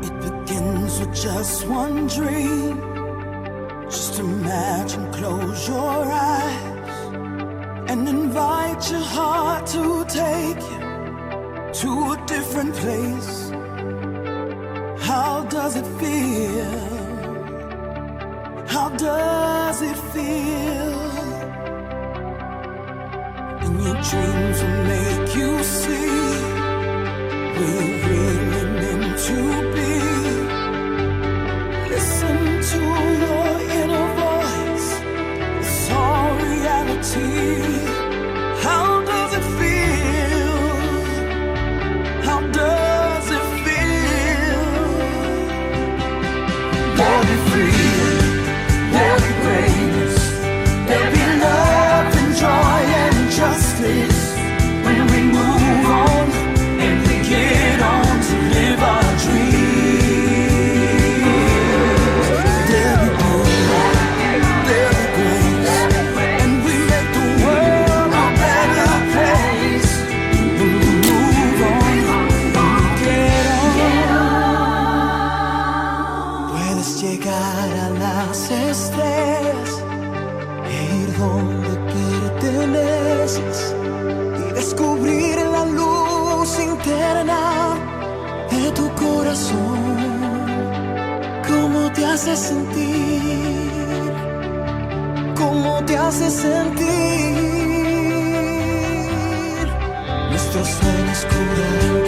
It begins with just one dream. Just imagine, close your eyes and invite your heart to take you to a different place. How does it feel? How does it feel? And your dreams will make you see where you're really meant to be. Listen to your inner voice. It's all reality. How does it feel? How does it feel? There'll be freedom, there'll be greatness, there'll be love and joy and justice when we move on and we get on to live our dreams. There'll be good, there'll be grace, and we make the world a better place when we move on and we get on. Puedes llegar a las estrellas e ir donde perteneces y descubrir la luz interna de tu corazón. ¿Cómo te hace sentir? ¿Cómo te hace sentir? Nuestros sueños curan